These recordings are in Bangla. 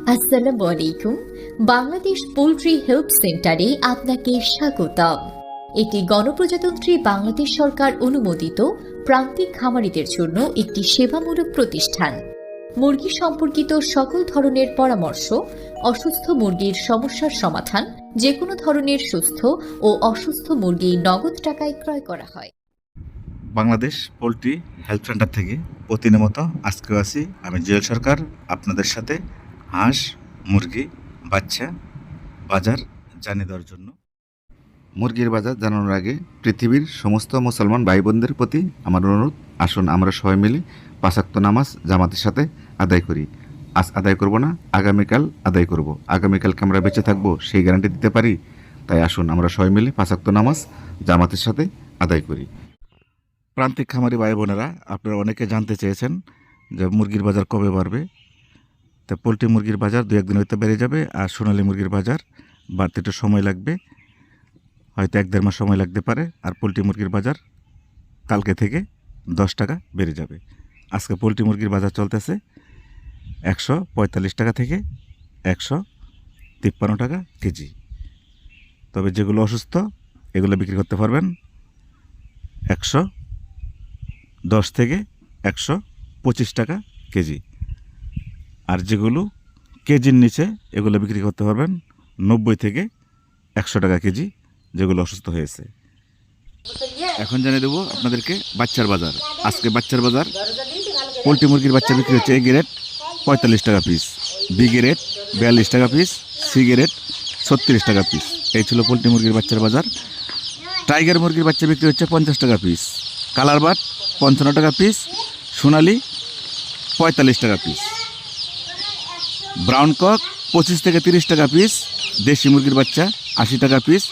আসসালামু আলাইকুম। বাংলাদেশ পোল্ট্রি হেল্প সেন্টারে আপনাকে স্বাগতম। এটি গণপ্রজাতন্ত্রী বাংলাদেশ সরকার অনুমোদিত প্রান্তিক খামারিদের জন্য একটি সেবামূলক প্রতিষ্ঠান। মুরগি সম্পর্কিত সকল ধরনের পরামর্শ, অসুস্থ মুরগির সমস্যার সমাধান, যে কোনো ধরনের সুস্থ ও অসুস্থ মুরগি নগদ টাকায় ক্রয় করা হয়। বাংলাদেশ পোলট্রি হেল্প সেন্টার থেকে প্রতিদিনের মতো আজকেও আছি আমি জুয়েল সরকার আপনাদের সাথে হাঁস মুরগি বাচ্চা বাজার জানিয়ে দেওয়ার জন্য। মুরগির বাজার জানানোর আগে পৃথিবীর সমস্ত মুসলমান ভাই বোনদের প্রতি আমার অনুরোধ, আসুন আমরা সবাই মিলে 5 ওয়াক্ত নামাজ জামাতের সাথে আদায় করি। আজ আদায় করব না, আগামীকাল আদায় করব। আগামীকালকে আমরা বেঁচে থাকবো সেই গ্যারান্টি দিতে পারি? তাই আসুন আমরা সবাই মিলে 5 ওয়াক্ত নামাজ জামাতের সাথে আদায় করি। প্রান্তিক খামারি ভাই বোনেরা, আপনারা অনেকে জানতে চেয়েছেন যে মুরগির বাজার কবে বাড়বে। তা পোলট্রি মুরগির বাজার 2-1 দিন হইতে বেড়ে যাবে, আর সোনালী মুরগির বাজার বাড়তে একটু সময় লাগবে, হয়তো 1-1.5 মাস সময় লাগতে পারে। আর পোলট্রি মুরগির বাজার কালকে থেকে 10 টাকা বেড়ে যাবে। আজকে পোলট্রি মুরগির বাজার চলতেছে 145 টাকা থেকে 153 টাকা কেজি। তবে যেগুলো অসুস্থ এগুলো বিক্রি করতে পারবেন 110 থেকে 125 টাকা কেজি। আর যেগুলো কেজির নিচে এগুলো বিক্রি করতে পারবেন 90 থেকে 100 টাকা কেজি, যেগুলো অসুস্থ হয়েছে। এখন জানিয়ে দেবো আপনাদেরকে বাচ্চার বাজার। আজকে বাচ্চার বাজার পোলট্রি মুরগির বাচ্চা বিক্রি হচ্ছে এ গ্রেড 45 টাকা পিস, বি গ্রেড 42 টাকা পিস, সি গ্রেড 36 টাকা পিস। এই ছিল পোলট্রি মুরগির বাচ্চার বাজার। টাইগার মুরগির বাচ্চা বিক্রি হচ্ছে 50 টাকা পিস, কালার বাট 55 টাকা পিস, সোনালি 45 টাকা পিস, ব্রাউন কক 25 থেকে 30 টাকা পিস, দেশি মুরগির বাচ্চা 80 টাকা পিস,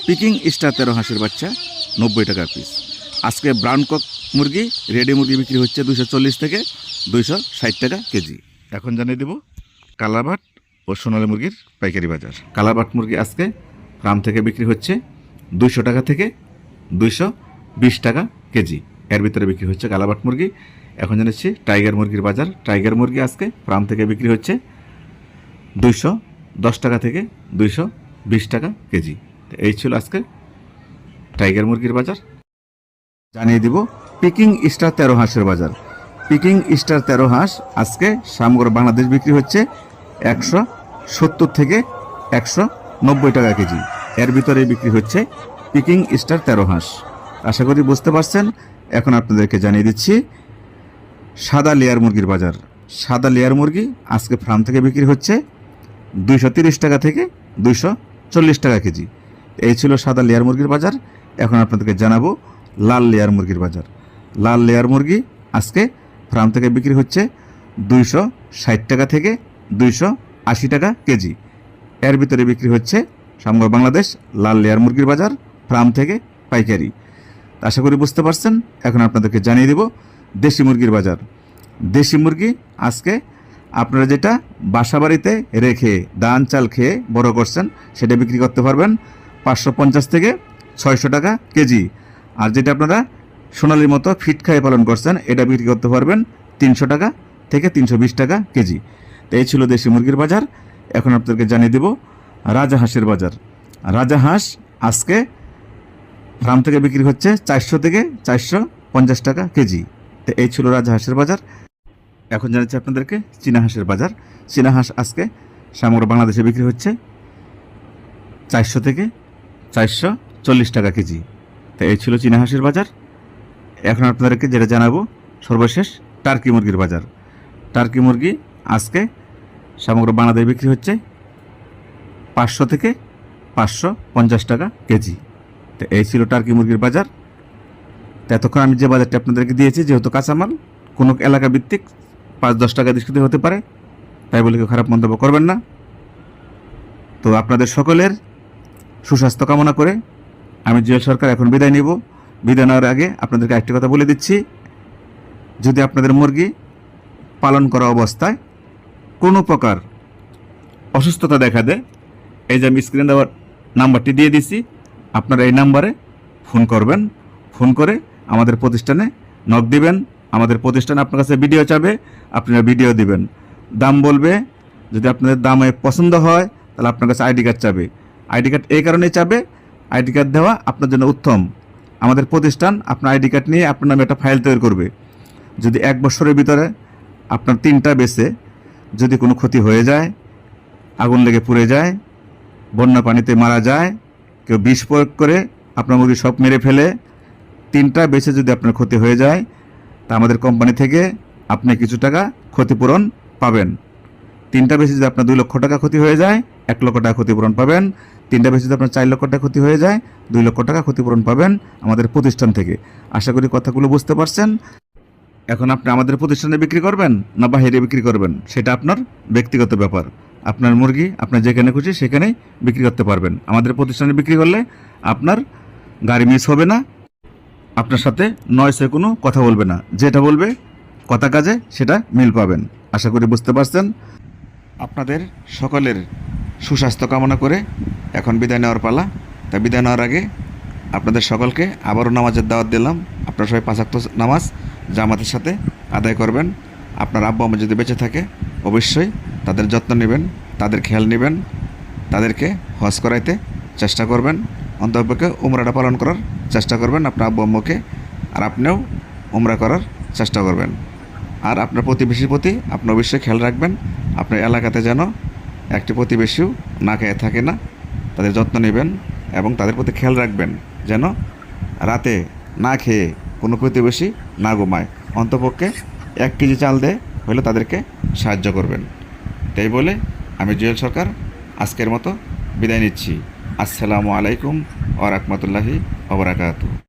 পিকিং স্টার 13 হাঁসের বাচ্চা 90 টাকা পিস। আজকে ব্রাউন কক মুরগি, রেডি মুরগি বিক্রি হচ্ছে 240 থেকে 260 টাকা কেজি। এখন জানিয়ে দেব কালারবাট ও সোনালী মুরগির পাইকারি বাজার। কালারবাট মুরগি আজকে ফার্ম থেকে বিক্রি হচ্ছে 200 টাকা থেকে 220 টাকা কেজি। এর ভিতরে বিক্রি হচ্ছে কালারবাট মুরগি। এখন জানাচ্ছি টাইগার মুরগির বাজার। টাইগার মুরগি আজকে ফার্ম থেকে বিক্রি হচ্ছে 210 টাকা থেকে 220 টাকা কেজি। এই ছিল আজকে টাইগার মুরগির বাজার। জানিয়ে দিব পিকিং স্টার 13 হাঁসের বাজার। পিকিং স্টার 13 হাঁস আজকে সমগ্র বাংলাদেশ বিক্রি হচ্ছে 170 থেকে 190 টাকা কেজি। এর ভিতরে বিক্রি হচ্ছে পিকিং স্টার 13 হাঁস। আশা করি বুঝতে পারছেন। এখন আপনাদেরকে জানিয়ে দিচ্ছি সাদা লেয়ার মুরগির বাজার। সাদা লেয়ার মুরগি আজকে ফার্ম থেকে বিক্রি হচ্ছে 230 টাকা থেকে 240 টাকা কেজি। এই ছিল সাদা লেয়ার মুরগির বাজার। এখন আপনাদেরকে জানাবো লাল লেয়ার মুরগির বাজার। লাল লেয়ার মুরগি আজকে ফার্ম থেকে বিক্রি হচ্ছে 260 টাকা থেকে 280 টাকা কেজি। এর ভিতরে বিক্রি হচ্ছে সমগ্র বাংলাদেশ লাল লেয়ার মুরগির বাজার ফার্ম থেকে পাইকারি। আশা করি বুঝতে পারছেন। এখন আপনাদেরকে জানিয়ে দেব দেশি মুরগির বাজার। দেশি মুরগি আজকে আপনারা যেটা বাসা বাড়িতে রেখে ধান চাল খেয়ে বড় করছেন সেটা বিক্রি করতে পারবেন 550 থেকে 600 টাকা কেজি। আর যেটা আপনারা সোনালির মতো ফিট খাইয়ে পালন করছেন এটা বিক্রি করতে পারবেন 300 টাকা থেকে 320 টাকা কেজি। তো এই ছিল দেশি মুরগির বাজার। এখন আপনাদেরকে জানিয়ে দেব রাজা হাঁসের বাজার। রাজা হাঁস আজকে ফার্ম থেকে বিক্রি হচ্ছে 400 থেকে 450 টাকা কেজি। তো এই ছিল রাজা হাঁসের বাজার। এখন জানাচ্ছি আপনাদেরকে চীনা হাঁসের বাজার। চীনা হাঁস আজকে সমগ্র বাংলাদেশে বিক্রি হচ্ছে 400 থেকে 440 টাকা কেজি। তো এই ছিল চীনা হাঁসের বাজার। এখন আপনাদেরকে যেটা জানাবো সর্বশেষ টার্কি মুরগির বাজার। টার্কি মুরগি আজকে সমগ্র বাংলাদেশে বিক্রি হচ্ছে 500 থেকে 550 টাকা কেজি। তো এই ছিল টার্কি মুরগির বাজার। তো এতক্ষণ আমি যে বাজারটা আপনাদেরকে দিয়েছি, যেহেতু কাঁচামাল কোনো এলাকা ভিত্তিক 5-10 টাকা দৃষ্টিতে হতে পারে, তাই বলে কেউ খারাপ মন্তব্য করবেন না। তো আপনাদের সকলের সুস্বাস্থ্য কামনা করে আমি জুয়েল সরকার এখন বিদায় নিব। বিদায় নেওয়ার আগে আপনাদেরকে একটি কথা বলে দিচ্ছি, যদি আপনাদের মুরগি পালন করা অবস্থায় কোনো প্রকার অসুস্থতা দেখা দেয়, এই যে আমি স্ক্রিনে দেওয়ার নাম্বারটি দিয়ে দিছি, আপনারা এই নাম্বারে ফোন করবেন। ফোন করে আমাদের প্রতিষ্ঠানে নক দিবেন। আমাদের প্রতিষ্ঠান আপনার কাছে ভিডিও চাবে, আপনারা ভিডিও দিবেন। দাম বলবে যদি আপনাদের দামে পছন্দ হয় তাহলে আপনার কাছে আইডি কার্ড চাবে। আইডি কার্ড এই কারণেই চাবে, আইডি কার্ড দেওয়া আপনার জন্য উত্তম। আমাদের প্রতিষ্ঠান আপনার আইডি কার্ড নিয়ে আপনার নামে একটা ফাইল তৈরি করবে। যদি 1 বছরের ভিতরে আপনার 3টা বেচে যদি কোনো ক্ষতি হয়ে যায়, আগুন লেগে পুড়ে যায়, বন্যা পানিতে মারা যায়, কেউ বিষ প্রয়োগ করে আপনার মুরগি সব মেরে ফেলে, 3টা বেচে যদি আপনার ক্ষতি হয়ে যায়, তা আমাদের কোম্পানি থেকে আপনি কিছু টাকা ক্ষতিপূরণ পাবেন। 3টা বেচে যদি আপনার 2 লক্ষ টাকা ক্ষতি হয়ে যায়, 1 লক্ষ টাকা ক্ষতিপূরণ পাবেন। 3টা বেচে যদি আপনার 4 লক্ষ টাকা ক্ষতি হয়ে যায়, 2 লক্ষ টাকা ক্ষতিপূরণ পাবেন আমাদের প্রতিষ্ঠান থেকে। আশা করি কথাগুলো বুঝতে পারছেন। এখন আপনি আমাদের প্রতিষ্ঠানে বিক্রি করবেন না বাইরে বিক্রি করবেন, সেটা আপনার ব্যক্তিগত ব্যাপার। আপনার মুরগি আপনার যেখানে খুশি সেখানেই বিক্রি করতে পারবেন। আমাদের প্রতিষ্ঠানে বিক্রি করলে আপনার গাড়ি মিস হবে না, আপনার সাথে নয়সে কোনো কথা বলবে না, যেটা বলবে কথা কাজে সেটা মিল পাবেন। আশা করি বুঝতে পারছেন। আপনাদের সকলের সুস্বাস্থ্য কামনা করে এখন বিদায় নেওয়ার পালা। তা বিদায় নেওয়ার আগে আপনাদের সকলকে আবারও নামাজের দাওয়াত দিলাম। আপনারা সবাই 5 ওয়াক্ত নামাজ জামাতের সাথে আদায় করবেন। আপনার আব্বা আম্মা যদি বেঁচে থাকে অবশ্যই তাদের যত্ন নেবেন, তাদের খেয়াল নেবেন, তাদেরকে হজ করাইতে চেষ্টা করবেন, অন্ততপক্ষে উমরাটা পালন করার চেষ্টা করবেন আপনার আব্বু আম্মুকে, আর আপনিও উমরা করার চেষ্টা করবেন। আর আপনার প্রতিবেশীর প্রতি আপনি অবশ্যই খেয়াল রাখবেন। আপনার এলাকাতে যেন একটি প্রতিবেশীও না খেয়ে থাকে না, তাদের যত্ন নেবেন এবং তাদের প্রতি খেয়াল রাখবেন যেন রাতে না খেয়ে কোনো প্রতিবেশী না ঘুমায়। অন্তপক্ষে 1 কেজি চাল দিয়ে হলে তাদেরকে সাহায্য করবেন। তাই বলে আমি জুয়েল সরকার আজকের মতো বিদায় নিচ্ছি। আসসালামু আলাইকুম ওয়া রাহমাতুল্লাহি ওয়া বারাকাতুহু।